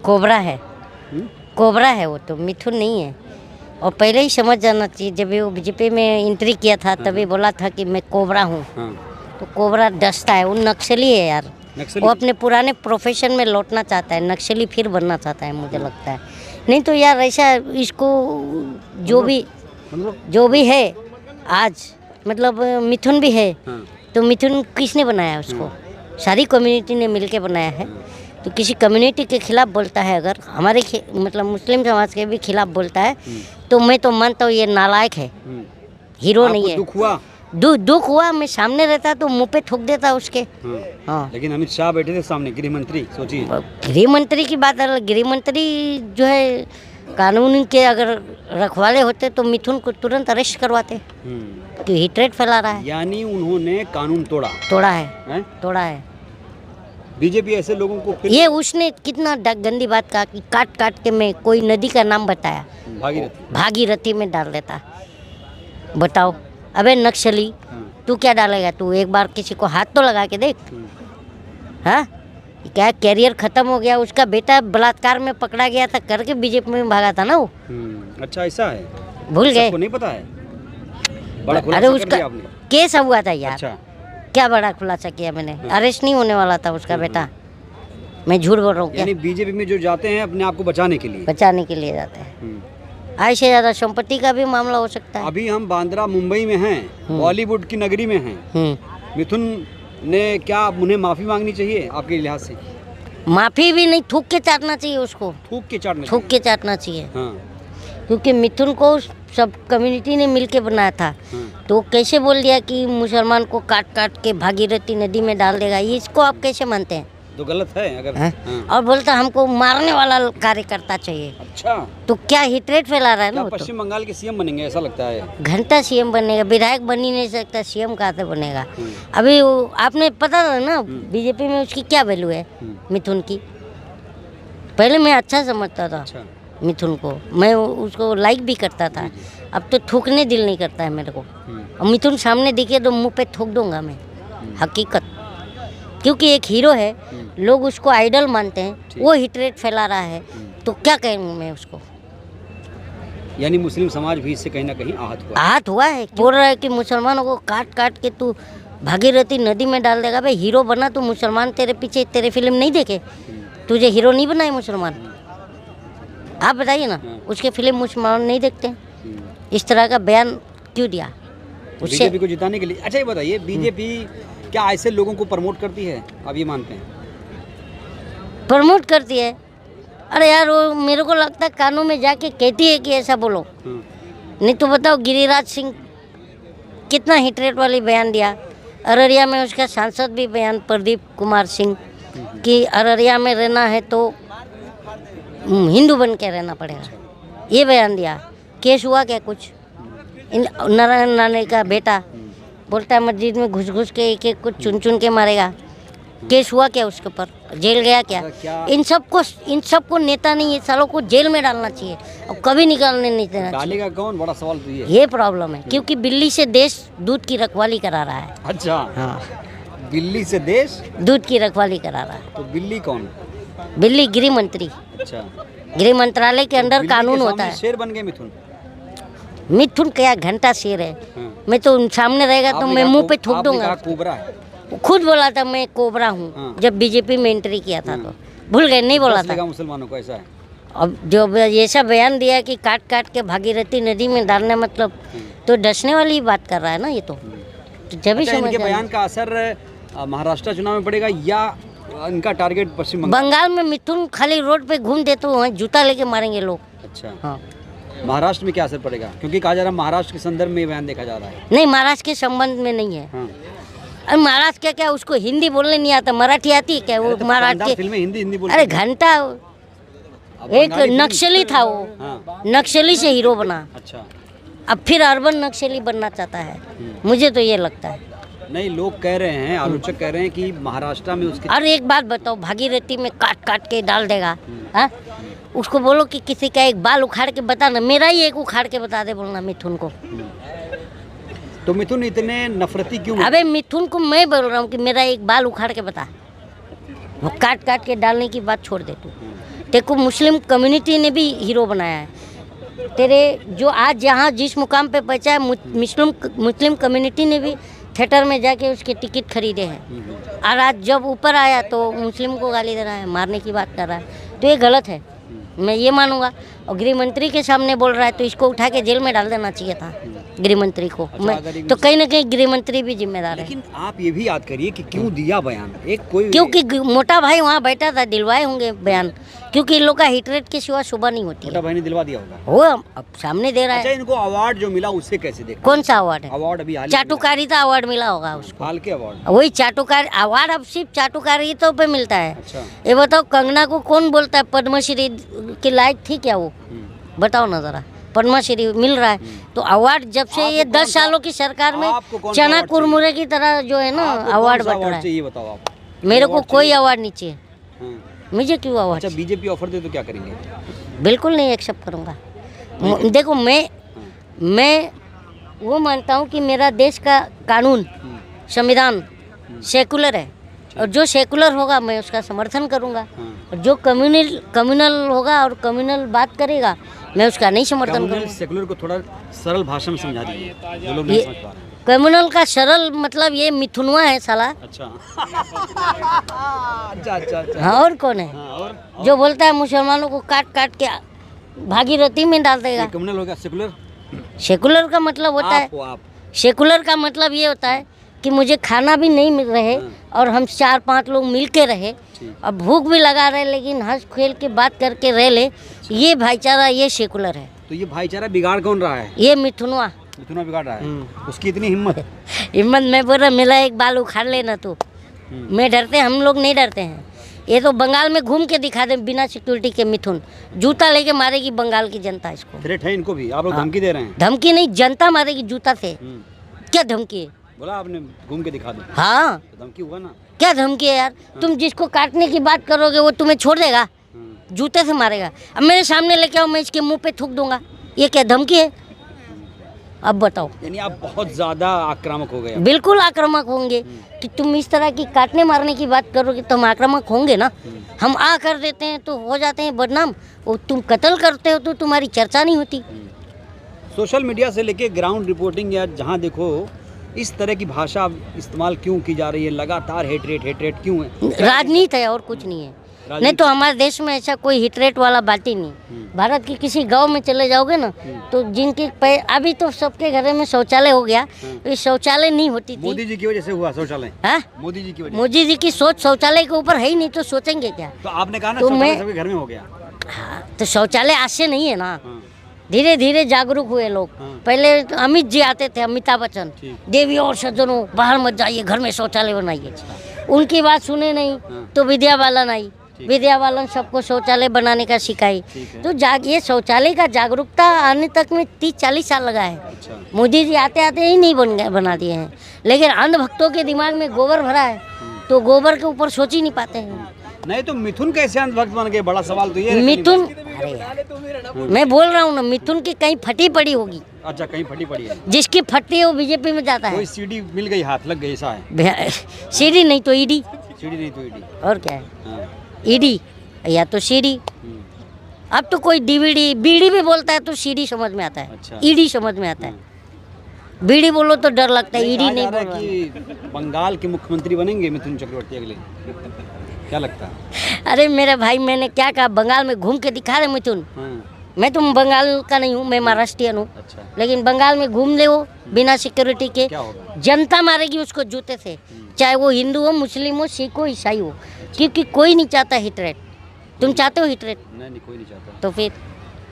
Cobra है, cobra है वो तो, मिथुन नहीं है। और पहले ही समझ जाना चाहिए, जब वो बीजेपी में एंट्री किया था तभी बोला था कि मैं कोबरा हूँ। तो कोबरा डसता है, वो नक्सली है यार। वो अपने पुराने प्रोफेशन में लौटना चाहता है, नक्सली फिर बनना चाहता है मुझे लगता है। नहीं तो यार ऐसा इसको जो भी है आज, मतलब मिथुन भी है तो मिथुन किसने बनाया उसको? सारी कम्युनिटी ने मिलके बनाया है। तो किसी कम्युनिटी के खिलाफ बोलता है अगर, हमारे मतलब मुस्लिम समाज के भी खिलाफ बोलता है तो मैं तो मानता हूँ ये नालायक है, हीरो नहीं है। दुख हुआ? दुख हुआ, मैं सामने रहता तो मुंह पे थूक देता उसके। हाँ। लेकिन अमित शाह बैठे थे सामने, गृह मंत्री, सोचिए। गृह मंत्री की बात अलग, गृह मंत्री जो है कानून के अगर रखवाले होते तो मिथुन को तुरंत अरेस्ट करवाते कि हिटरेट फैला रहा है। यानी उन्होंने कानून तोड़ा है? तोड़ा है। बीजेपी ऐसे लोगों को फिर ये उसने कितना गंदी बात कहा कि काट काट के मैं कोई नदी का नाम बताया, भागीरथी में डाल देता। बताओ, अबे नक्सली तू क्या डालेगा? तू एक बार किसी को हाथ तो लगा के देख। हाँ, क्या कैरियर खत्म हो गया? उसका बेटा बलात्कार में पकड़ा गया था, करके बीजेपी में भागा था ना वो। अच्छा, ऐसा है? भूल गए? नहीं पता है? बड़ा अरे उसका केस हुआ था यार। अच्छा। क्या बड़ा खुलासा किया मैंने? अरेस्ट नहीं होने वाला था उसका बेटा। मैं झूठ बोल रहा हूँ क्या? यानी बीजेपी में जो जाते हैं अपने आप को बचाने के लिए जाते हैं। आय से ज्यादा संपत्ति का भी मामला हो सकता है। अभी हम बांद्रा मुंबई में हैं, बॉलीवुड की नगरी में हैं। मिथुन ने क्या, उन्हें माफी मांगनी चाहिए आपके लिहाज से? माफी भी नहीं, थूक के चाटना चाहिए उसको। थूक के चाटना चाहिए। हाँ। क्योंकि मिथुन को सब कम्युनिटी ने मिलके बनाया था। तो कैसे बोल दिया कि मुसलमान को काट काट के भागीरथी नदी में डाल देगा? ये इसको आप कैसे मानते हैं? तो गलत है अगर। और बोलता हमको मारने वाला कार्यकर्ता चाहिए। अच्छा, तो क्या हिटरेट फैला रहा है ना? पश्चिम बंगाल के सीएम बनेंगे ऐसा लगता है? घंटा सीएम बनेगा, विधायक बन ही नहीं सकता, सीएम कहाँ से बनेगा? अभी आपने पता था ना बीजेपी में उसकी क्या वैल्यू है मिथुन की? पहले मैं अच्छा समझता था मिथुन को, मैं उसको लाइक भी करता था। अब तो थूकने दिल नहीं करता है मेरे को। और मिथुन सामने दिखे तो मुंह पे थूक दूंगा मैं, हकीकत। क्योंकि एक हीरो है, लोग उसको आइडल मानते हैं, वो हिटरेट फैला रहा है तो क्या कहूँ मैं उसको? यानी मुस्लिम समाज भी इससे कहीं ना कहीं आहत हुआ है। बोल रहा है कि मुसलमानों को काट काट के तू भागीरथी नदी में डाल देगा। भाई हीरो बना तो मुसलमान तेरे पीछे, तेरे फिल्म नहीं देखे? तुझे हीरो नहीं बनाए मुसलमान? आप बताइए ना, उसके फिल्म मुसलमान नहीं देखते? इस तरह का बयान क्यों दिया उससे? बीजेपी को जिताने के लिए। अच्छा, ये बताइए, बीजेपी क्या ऐसे लोगों को प्रमोट करती है? आप ये मानते हैं? प्रमोट करती है? अरे यार, वो मेरे को लगता है कानून में जाके कहती है कि ऐसा बोलो। नहीं तो बताओ, गिरिराज सिंह कितना हिटरेट वाली बयान दिया। अररिया में उसका सांसद भी बयान, प्रदीप कुमार सिंह, कि अररिया में रहना है तो हिंदू बन के रहना पड़ेगा, ये बयान दिया। केस हुआ क्या कुछ? नारायण राणे का बेटा बोलता है मस्जिद में घुस घुस के एक एक को चुन चुन के मारेगा। केस हुआ क्या उसके ऊपर? जेल गया क्या? इन सबको नेता नहीं, ये सालों को जेल में डालना चाहिए और कभी निकालने नहीं देना चाहिए। डालेगा कौन? बड़ा सवाल तो ये प्रॉब्लम है। क्योंकि बिल्ली से देश दूध की रखवाली करा रहा है। अच्छा, हाँ, बिल्ली से देश दूध की रखवाली करा रहा है। तो बिल्ली कौन? बिल्ली गृह मंत्री। अच्छा, गृह मंत्रालय के अंदर कानून होता है। शेर बन गए मिथुन। मिथुन क्या घंटा शेर है? मैं तो सामने रहेगा तो मैं मुंह पे थूक दूंगा। कोबरा है, खुद बोला था मैं कोबरा हूँ जब बीजेपी में एंट्री किया था। तो भूल गए? नहीं बोला था मुसलमानों को ऐसा है। अब जो ऐसा बयान दिया कि काट काट के भागीरथी नदी में डालना, मतलब तो डसने वाली बात कर रहा है ना ये तो जब ही समझ। बयान का असर महाराष्ट्र चुनाव में पड़ेगा या इनका टारगेट पश्चिम बंगाल में? मिथुन खाली रोड पे घूम दे तो वहाँ जूता लेके मारेंगे लोग। अच्छा, हाँ। महाराष्ट्र में क्या असर पड़ेगा? क्योंकि कहा जा रहा है महाराष्ट्र के संदर्भ में बयान देखा जा रहा है। नहीं, महाराष्ट्र के संबंध में नहीं है। अरे महाराष्ट्र क्या उसको हिंदी बोलने नहीं आता? मराठी आती है क्या? वो महाराष्ट्र की फिल्म हिंदी बोल। अरे घंटा एक नक्सली था वो, नक्सली से हीरो बना। अच्छा, अब फिर अर्बन नक्सली बनना चाहता है। मुझे तो ये लगता है। नहीं, लोग कह रहे हैं, आलोचक कह रहे हैं कि महाराष्ट्र में उसके। अरे एक बात बताओ, भागीरथी में काट काट के डाल देगा? हाँ, उसको बोलो कि किसी का एक बाल उखाड़ के बता ना, मेरा ही एक उखाड़ के बता दे बोलना मिथुन को। तो मिथुन इतने नफरती क्यों? अबे मिथुन को मैं बोल रहा हूँ कि मेरा एक बाल उखाड़ के बता। वो काट काट के डालने की बात छोड़ दे तू। तेरे को मुस्लिम कम्युनिटी ने भी हीरो बनाया है। तेरे जो आज यहाँ जिस मुकाम पे पहुँचा है, मुस्लिम कम्युनिटी ने भी थिएटर में जाके उसके टिकट खरीदे हैं। और आज जब ऊपर आया तो मुस्लिम को गाली दे रहा है, मारने की बात कर रहा है, तो ये गलत है, मैं ये मानूंगा। और गृह मंत्री के सामने बोल रहा है तो इसको उठा के जेल में डाल देना चाहिए था गृह मंत्री को। तो कहीं ना कहीं गृह मंत्री भी जिम्मेदार है। लेकिन आप ये भी याद करिए कि क्यों दिया बयान, एक कोई क्योंकि मोटा भाई वहाँ बैठा था, दिलवाए होंगे बयान, क्योंकि इन लोग का हिट रेट के सिवा सुबह नहीं होती मोटा है। भाई ने दिलवा दिया होगा। वो अब सामने दे रहा अच्छा, है। इनको अवार्ड जो मिला उससे कैसे देखते? कौन सा अवार्ड है? अवार्ड अभी हाल ही में चाटुकारिता अवार्ड मिला होगा उसको। मिला। हाल के अवार्ड। वही चाटुकार अवार्ड अब सिर्फ चाटुकारिता पे मिलता है। अच्छा। ये बताओ, कंगना को कौन बोलता है पद्मश्री के लायक थी क्या वो? बताओ ना जरा, पद्मश्री मिल रहा है तो अवार्ड जब से ये 10 सालों की सरकार में आपको कौन सा चना अवार्ड कुरमुरे की तरह जो है ना आपको अवार्ड कौन सा बट रहा अवार्ड है। चाहिए बताओ आप? मेरे को अवार्ड कोई चाहिए? अवार्ड नहीं चाहिए। हाँ। मुझे क्यों अवार्ड? अच्छा, बीजेपी ऑफर दे तो क्या करेंगे? बिल्कुल नहीं एक्सेप्ट करूँगा। देखो, मैं वो मानता हूँ कि मेरा देश का कानून, संविधान सेकुलर है, और जो सेकुलर होगा मैं उसका समर्थन करूँगा, और जो कम्युनल होगा और कम्युनल बात करेगा मैं उसका नहीं समर्थन कम्युनल करूँगा। सेकुलर को थोड़ा सरल भाषा में समझा दीजिए, जो लोग नहीं समझ पा रहे। कम्युनल का सरल मतलब ये मिथुनवा है साला। अच्छा। अच्छा अच्छा अच्छा। हाँ, और कौन है हाँ, और जो बोलता है मुसलमानों को काट काट के भागीरथी में डाल देगा? कम्युनल हो गया सेकुलर। सेकुलर का मतलब होता है, आप सेकुलर का मतलब ये होता है कि मुझे खाना भी नहीं मिल रहे और हम 4-5 लोग मिल के रहे, और भूख भी लगा रहे लेकिन हंस खेल के बात करके रह ले, ये भाईचारा, ये सेकुलर है। तो ये भाईचारा बिगाड़ कौन रहा है? ये मिथुनवा इतना बिगाड़ रहा है, उसकी इतनी हिम्मत। हिम्मत, मैं बोल रहा मेरा एक बाल उखाड़ लेना तो मैं डरते, हम लोग नहीं डरते हैं। ये तो बंगाल में घूम के दिखा दे बिना सिक्योरिटी के, मिथुन जूता लेके मारेगी बंगाल की जनता इसको। थ्रेट है इनको भी, आप लोग धमकी दे रहे हैं? धमकी नहीं, जनता मारेगी जूता से। क्या धमकी है? बोला आपने घूम के दिखा दो, हाँ, तो धमकी हुआ ना। क्या धमकी है यार? तुम जिसको काटने की बात करोगे वो तुम्हें छोड़ देगा, जूते से मारेगा। अब मेरे सामने लेके आओ, मैं इसके मुंह पे थूक दूंगा, ये क्या धमकी है? अब बताओ। यानी आप बहुत ज्यादा आक्रामक हो गए। बिल्कुल आक्रामक होंगे कि तुम इस तरह की काटने मारने की बात करोगे तो हम आक्रामक होंगे ना। हम आ कर देते हैं तो हो जाते हैं बदनाम, और तुम कत्ल करते हो तो तुम्हारी चर्चा नहीं होती। सोशल मीडिया से लेके ग्राउंड रिपोर्टिंग या जहाँ देखो इस तरह की भाषा इस्तेमाल क्यों की जा रही है? लगातार हेट क्यों है? राजनीति है और कुछ नहीं है। नहीं तो हमारे देश में ऐसा कोई हिट रेट वाला बात ही नहीं। भारत के किसी गांव में चले जाओगे ना तो जिनके अभी तो सबके घर में शौचालय हो गया, ये शौचालय नहीं होती थी। मोदी जी की वजह से हुआ शौचालय। हाँ, मोदी जी की वजह। मोदी जी की सोच शौचालय के ऊपर है ही नहीं, तो सोचेंगे क्या? तो आपने कहा ना तो शौचालय मैं- सबके घर में हो गया। हाँ, तो शौचालय आज से नहीं है ना, हाँ, धीरे धीरे जागरूक हुए लोग। हाँ। पहले तो अमित जी आते थे, अमिताभ बच्चन, ठीक। देवी और सज्जनों बाहर मत जाइए, घर में शौचालय बनाइए। उनकी बात सुने नहीं हाँ। तो विद्या बालन आई, ठीक। विद्या बालन सबको शौचालय बनाने का सिखाई। ठीक है। तो ये शौचालय का जागरूकता आने तक में 30-40 साल लगा है। अच्छा। मोदी जी आते आते ही नहीं बना दिए हैं, लेकिन अंधभक्तों के दिमाग में गोबर भरा है तो गोबर के ऊपर सोच ही नहीं पाते हैं। नहीं तो मिथुन कैसे अंधभक्त बन गए? बड़ा सवाल तो ये है। मिथुन, अरे यार, मैं बोल रहा हूँ ना, मिथुन की कहीं फटी पड़ी होगी, अच्छा, कहीं फटी पड़ी है। जिसकी फटती है वो बीजेपी में जाता कोई है। सीडी मिल गई, हाथ लग गई, ऐसा है? सीडी नहीं तो ईडी, सीडी नहीं तो ईडी। और क्या है? हाँ। ईडी या तो सीडी। अब तो कोई डीवीडी बीडी भी बोलता है तो सीडी समझ में आता है, अच्छा। ईडी समझ में आता है। बीडी बोलो तो डर लगता है, ईडी कहा नहीं जा रहा है बोलना। कि बंगाल के मुख्यमंत्री बनेंगे मिथुन चक्रवर्ती अगले, क्या लगता है? अरे मेरे भाई, मैंने क्या कहा? बंगाल में घूम के दिखा रहे मिथुन। हाँ, मैं तो बंगाल का नहीं हूँ, मैं महाराष्ट्रियन हूँ, अच्छा, लेकिन बंगाल में घूम ले वो बिना सिक्योरिटी के, क्या होगा? जनता मारेगी उसको जूते से, चाहे वो हिंदू हो, मुस्लिम हो, सिख हो, ईसाई हो, क्योंकि कोई नहीं चाहता हिट रेट। तुम चाहते हो हिट रेट? नहीं, कोई नहीं चाहता। तो फिर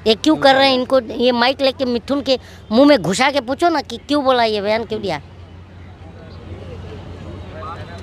ये क्यों कर रहे हैं? इनको ये माइक लेके मिथुन के मुंह में घुसा के पूछो ना कि क्यों बोला, ये बयान क्यों दिया?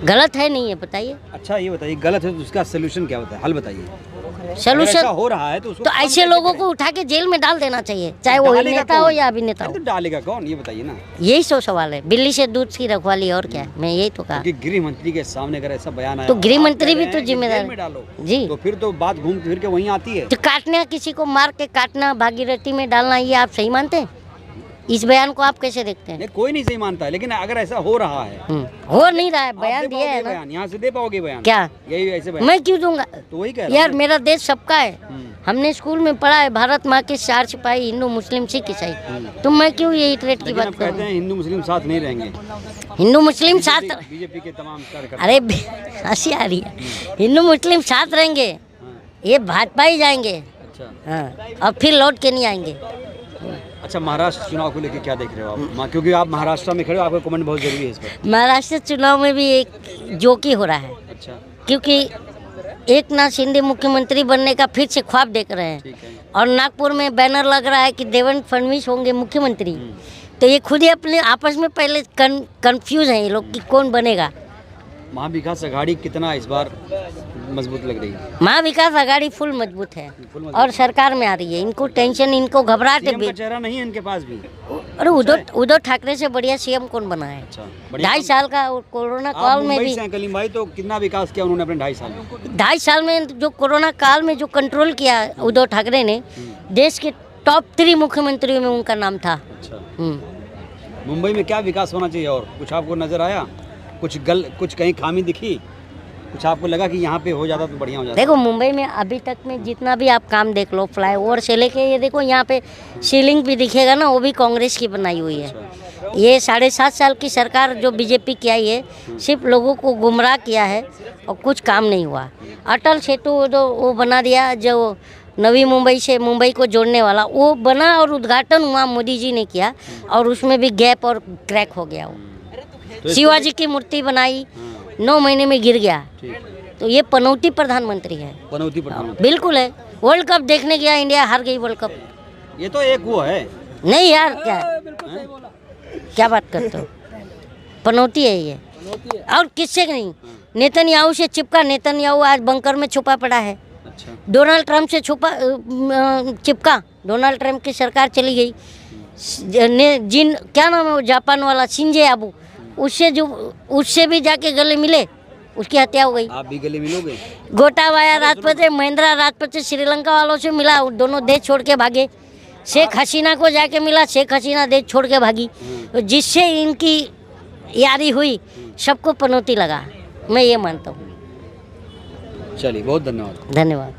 गलत है नहीं है, बताइए। अच्छा, ये बताइए, गलत है तो उसका सोल्यूशन क्या होता है? हल बताइए। अगर ऐसा सोल्यूशन हो रहा है तो उसको तो ऐसे लोगों को उठा के जेल में डाल देना चाहिए, चाहे वो डालेगा नेता हो कौन? या अभिनेता अरे हो। तो डालेगा कौन, ये बताइए ना। यही सो सवाल है, बिल्ली से दूध की रखवाली, और क्या है? मैं यही तो कहा। क्योंकि गृह मंत्री के सामने अगर ऐसा बयान आया तो गृह आप मंत्री कह भी रहे तो हैं कि जिम्मेदार जेल में डालो, जी। तो फिर तो बात घूम फिर के वहीं आती है। तो काटना, किसी को मार के काटना, भागीरथी में डालना, ये आप सही मानते हैं? इस बयान को आप कैसे देखते हैं? नहीं, कोई नहीं सही मानता है, लेकिन अगर ऐसा हो रहा है, हो नहीं रहा है, आप बयान दे दिया है पाओगे ना। बयान, यहाँ से दे पाओगे बयान? क्या यही ऐसे बयान? मैं क्यों दूंगा तो वही कह रहा यार, हूँ। मेरा देश सबका है। हमने स्कूल में पढ़ा है, भारत माँ के 4 सिपाही, हिंदू मुस्लिम सिख ईसाई। तो मैं क्यों ये ट्रेड की लेकिन बात अब कहते करूँ? हैं हिंदू मुस्लिम साथ नहीं रहेंगे। हिंदू मुस्लिम साथ, बीजेपी के तमाम कार्यकर्ता। अरे हंसी आ रही है। हिंदू मुस्लिम साथ रहेंगे, हाँ, ये भाजपा ही जाएंगे। अच्छा हाँ, और फिर लौट के नहीं आएंगे। अच्छा, महाराष्ट्र चुनाव को लेकर क्या देख रहे हो आप? क्योंकि आप महाराष्ट्र में खड़े हो, आपका कमेंट बहुत जरूरी है इस पर। महाराष्ट्र चुनाव में भी एक जोकी हो रहा है, अच्छा, क्योंकि एक नाथ शिंदे मुख्यमंत्री बनने का फिर से ख्वाब देख रहे हैं, ठीक है। और नागपुर में बैनर लग रहा है कि देवेंद्र फडणवीस होंगे मुख्यमंत्री। तो ये खुद ही अपने आपस में पहले कंफ्यूज हैं ये लोग कि कौन बनेगा। महाविकास आघाड़ी कितना इस बार मजबूत लग रही है? महाविकास आघाड़ी फुल मजबूत है फुल मजबूत। और सरकार में आ रही है। इनको टेंशन, इनको घबराहट सीएम भी। का चेहरा नहीं है इनके पास भी। अरे उद्धव ठाकरे से बढ़िया सीएम कौन बना है? अच्छा, बढ़िया। 2.5 साल का कोरोना आप काल में मुंबई भी, से हैं कलीम भाई, तो कितना विकास किया उन्होंने अपने 2.5 साल में? 2.5 साल में जो कोरोना काल में जो कंट्रोल किया उद्धव ठाकरे ने, देश के टॉप 3 मुख्यमंत्रियों में उनका नाम था। अच्छा, मुंबई में क्या विकास होना चाहिए और कुछ आपको नजर आया? कुछ कहीं खामी दिखी? कुछ आपको लगा कि यहाँ पे हो जाता तो बढ़िया हो जाता? देखो, मुंबई में अभी तक में जितना भी आप काम देख लो, फ्लाईओवर से लेके ये देखो, यहाँ पे सीलिंग भी दिखेगा ना, वो भी कांग्रेस की बनाई हुई है। ये 7.5 साल की सरकार जो बीजेपी की आई है, सिर्फ लोगों को गुमराह किया है और कुछ काम नहीं हुआ। अटल सेतु जो वो बना दिया, जो नवी मुंबई से मुंबई को जोड़ने वाला, वो बना और उद्घाटन हुआ, मोदी जी ने किया, और उसमें भी गैप और क्रैक हो गया। वो शिवाजी की मूर्ति बनाई, 9 महीने में गिर गया। तो ये पनौती प्रधानमंत्री है। पनौती प्रधानमंत्री बिल्कुल है। वर्ल्ड कप देखने गया, इंडिया हार गई वर्ल्ड कप। ये तो एक वो है। नहीं यार, क्या बात करते हो? पनौती है ये, और किससे नहीं। नेतन्याहू से चिपका, नेतन्याहू आज बंकर में छुपा पड़ा है। अच्छा, डोनाल्ड ट्रंप से चिपका, डोनाल्ड ट्रंप की सरकार चली गई। क्या नाम है वो जापान वाला, शिंजे आबू, उससे भी जाके गले मिले, उसकी हत्या हो गई। आप भी गले मिलोगे? गोटाबाया राजपक्षे, महिंद्रा राजपक्षे श्रीलंका वालों से मिला, दोनों देश छोड़ के भागे। शेख हसीना को जाके मिला, शेख हसीना देश छोड़ के भागी। तो जिससे इनकी यारी हुई, सबको पनौती लगा, मैं ये मानता हूँ। चलिए, बहुत धन्यवाद। धन्यवाद।